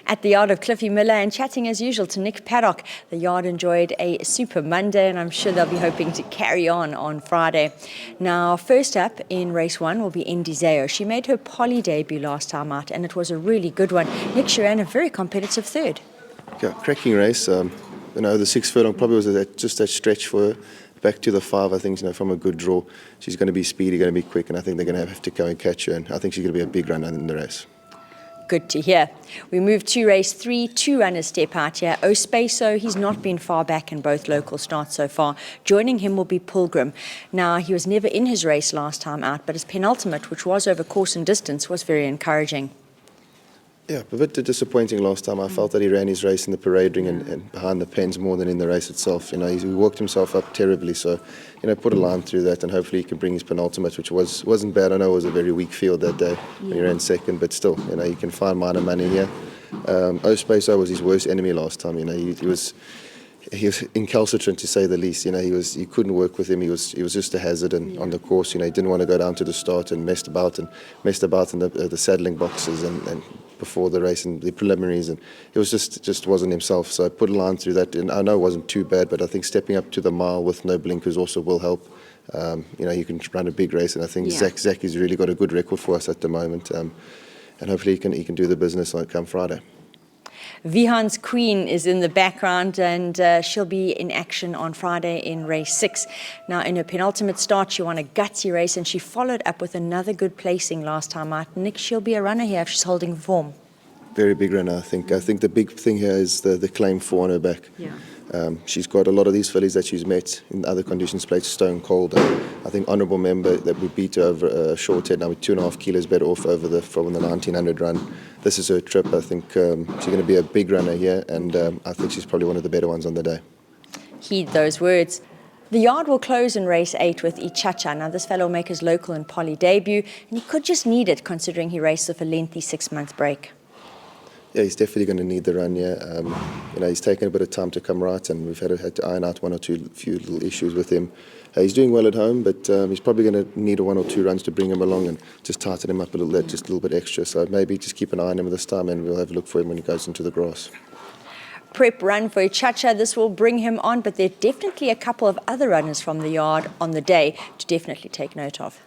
At the yard of Cliffy Miller and chatting as usual to Nick Paddock. The yard enjoyed a super Monday and I'm sure they'll be hoping to carry on Friday. Now, first up in race 1 will be Ndizeo. She made her poly debut last time out and it was a really good one. Nick, she ran a very competitive third. Yeah, cracking race. The 6 furlong probably was just that stretch for her. Back to the 5, I think, from a good draw. She's going to be speedy, going to be quick, and I think they're going to have to go and catch her. And I think she's going to be a big runner in the race. Good to hear. We move to race 3. 2 runners step out here. Ospaso, he's not been far back in both local starts so far. Joining him will be Pilgrim. Now, he was never in his race last time out, but his penultimate, which was over course and distance, was very encouraging. Yeah, a bit disappointing last time. I felt that he ran his race in the parade ring and behind the pens more than in the race itself. He worked himself up terribly. So, put a line through that and hopefully he can bring his penultimate, which wasn't bad. I know it was a very weak field that day when he ran second, but still, he can find minor money here. Ospaso was his worst enemy last time. He was incalcitrant to say the least. You couldn't work with him. He was just a hazard on the course. He didn't want to go down to the start and messed about in the saddling boxes and before the race and the preliminaries, and it was just wasn't himself. So I put a line through that, and I know it wasn't too bad, but I think stepping up to the mile with no blinkers also will help. You can run a big race, and I think Zach has really got a good record for us at the moment, and hopefully he can do the business come Friday. Vihan's Queen is in the background and she'll be in action on Friday in race 6. Now, in her penultimate start, she won a gutsy race and she followed up with another good placing last time out. Nick, she'll be a runner here if she's holding form. Very big runner, I think. I think the big thing here is the claim 4 on her back. Yeah. She's got a lot of these fillies that she's met in other conditions, played stone cold. I think honourable member that we beat her over a short head, now with 2.5 kilos better off from the 1900 run. This is her trip. I think she's going to be a big runner here, and I think she's probably one of the better ones on the day. Heed those words. The yard will close in race 8 with Ichacha. Now, this fellow will make his local and poly debut, and he could just need it considering he raced off a lengthy 6-month break. Yeah, he's definitely going to need the run here. He's taken a bit of time to come right, and we've had to iron out one or two few little issues with him. He's doing well at home, but he's probably going to need 1 or 2 runs to bring him along and just tighten him up a little, just a little bit extra. So maybe just keep an eye on him this time, and we'll have a look for him when he goes into the grass. Prep run for Ichacha. This will bring him on, but there are definitely a couple of other runners from the yard on the day to definitely take note of.